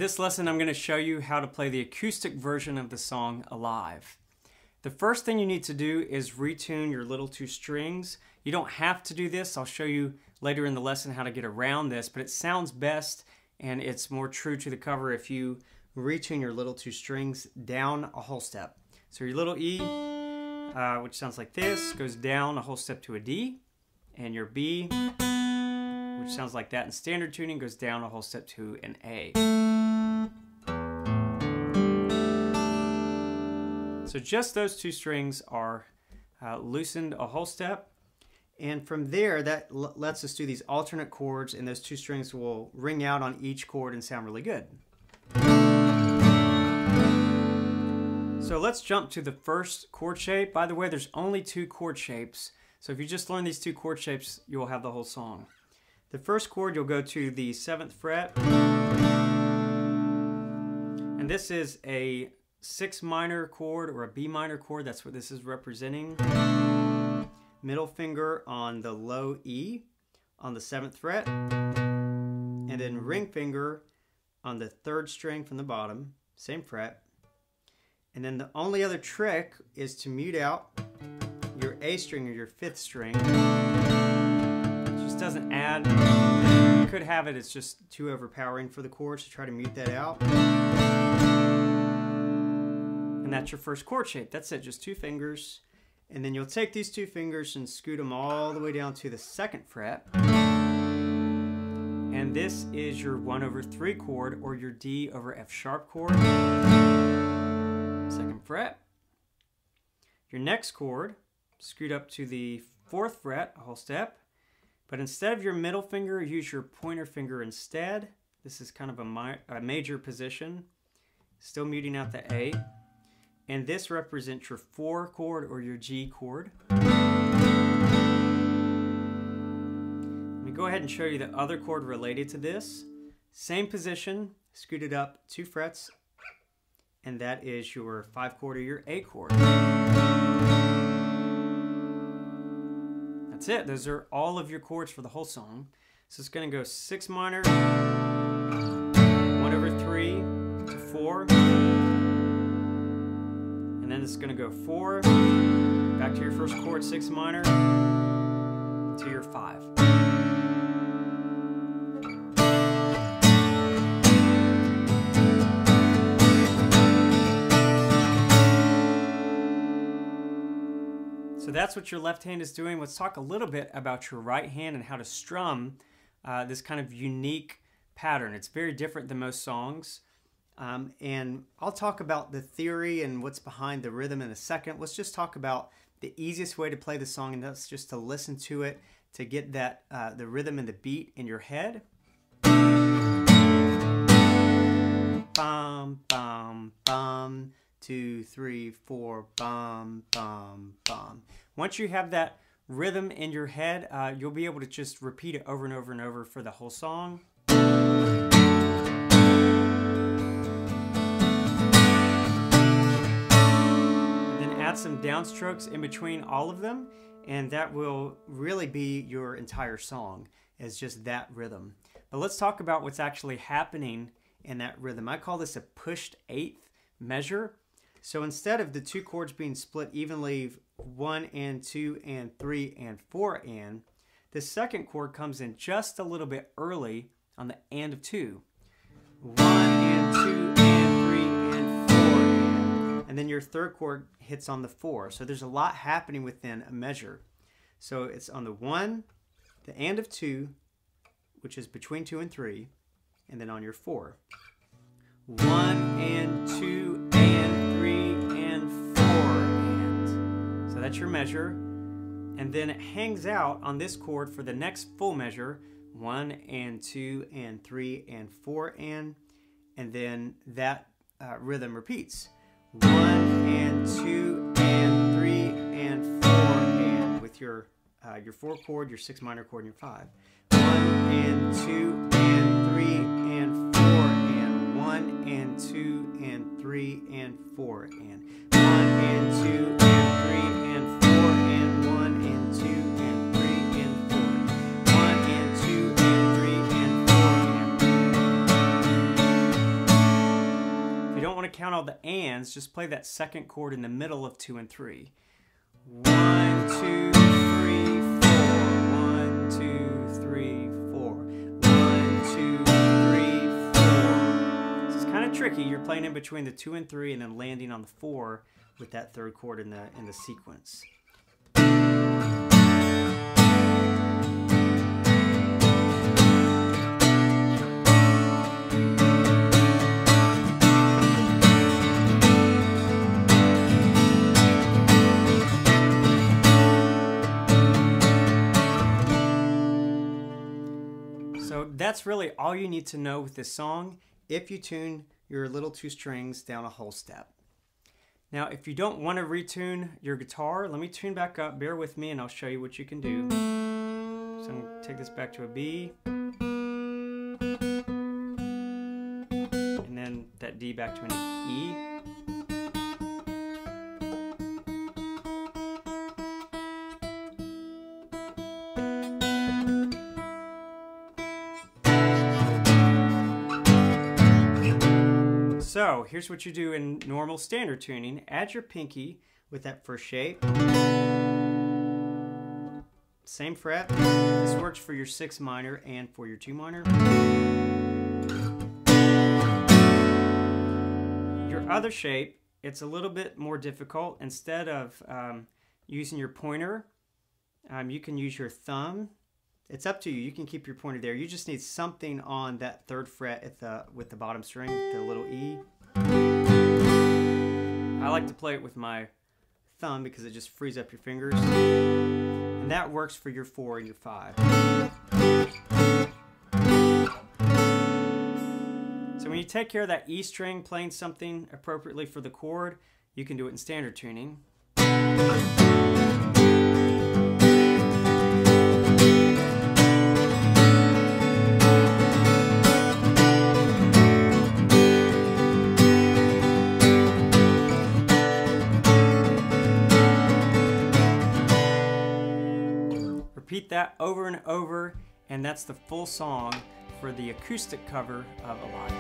this lesson, I'm going to show you how to play the acoustic version of the song Alive. The first thing you need to do is retune your little two strings. You don't have to do this. I'll show you later in the lesson how to get around this, but it sounds best and it's more true to the cover if you retune your little two strings down a whole step. So your little E, which sounds like this, goes down a whole step to a D, and your B, which sounds like that in standard tuning, goes down a whole step to an A. So just those two strings are loosened a whole step, and from there that lets us do these alternate chords, and those two strings will ring out on each chord and sound really good. So let's jump to the first chord shape. By the way, there's only two chord shapes, so if you just learn these two chord shapes, you'll have the whole song. The first chord, you'll go to the 7th fret, and this is a 6 minor chord or a B minor chord. That's what this is representing. Middle finger on the low E on the 7th fret, and then ring finger on the 3rd string from the bottom, same fret. And then the only other trick is to mute out your A string or your 5th string. It just doesn't add. You could have it, it's just too overpowering for the chord, so try to mute that out. And that's your first chord shape. That's it, just two fingers. And then you'll take these two fingers and scoot them all the way down to the 2nd fret. And this is your 1/3 chord, or your D over F sharp chord. 2nd fret. Your next chord, scoot up to the 4th fret, a whole step. But instead of your middle finger, use your pointer finger instead. This is kind of a major position. Still muting out the A. And this represents your 4 chord or your G chord. Let me go ahead and show you the other chord related to this. Same position, scooted up 2 frets, and that is your 5 chord or your A chord. That's it. Those are all of your chords for the whole song. So it's going to go 6 minor, 1/3 to 4. And then it's going to go 4, back to your first chord, 6 minor, to your 5. So that's what your left hand is doing. Let's talk a little bit about your right hand and how to strum this kind of unique pattern. It's very different than most songs. And I'll talk about the theory and what's behind the rhythm in a second. Let's just talk about the easiest way to play the song, and that's just to listen to it, to get that the rhythm and the beat in your head. Bum, bum, bum, 2, 3, 4, bum, bum, bum. Once you have that rhythm in your head, you'll be able to just repeat it over and over and over for the whole song. Add some downstrokes in between all of them, and that will really be your entire song, is just that rhythm. But let's talk about what's actually happening in that rhythm. I call this a pushed 8th measure. So instead of the two chords being split evenly, 1 and 2 and 3 and 4 and, the second chord comes in just a little bit early on the and of 2. 1 and 2 and 3 and 4 and then your third chord hits on the 4. So there's a lot happening within a measure. So it's on the 1, the and of 2, which is between 2 and 3, and then on your 4. 1 and 2 and 3 and 4 and. So that's your measure. And then it hangs out on this chord for the next full measure, 1 and 2 and 3 and 4 and then that rhythm repeats. 1 and 2 and 3 and 4 and with your 4 chord, your 6 minor chord, and your 5. 1 and 2 and 3 and 4 and 1 and 2 and 3 and 4 and 1 and 2 and 3 and 4 and 1 and 2 and 3 and 4 1 and 2 and 3 and 4 and called the ands, just play that second chord in the middle of 2 and 3. 1, 2, 3, 4. 1, 2, 3, 4. 1, 2, 3, 4. This is kind of tricky. You're playing in between the 2 and 3 and then landing on the 4 with that third chord in the sequence. So that's really all you need to know with this song if you tune your little 2 strings down a whole step. Now, if you don't want to retune your guitar, let me tune back up. Bear with me and I'll show you what you can do. So I'm going to take this back to a B. And then that D back to an E. So here's what you do in normal standard tuning. Add your pinky with that first shape. Same fret. This works for your 6 minor and for your 2 minor. Your other shape, it's a little bit more difficult. Instead of using your pointer, you can use your thumb. It's up to you. You can keep your pointer there. You just need something on that 3rd fret with the bottom string, the little E. I like to play it with my thumb because it just frees up your fingers. And that works for your 4 and your 5. So when you take care of that E string, playing something appropriately for the chord, you can do it in standard tuning. Repeat that over and over, and that's the full song for the acoustic cover of Alive.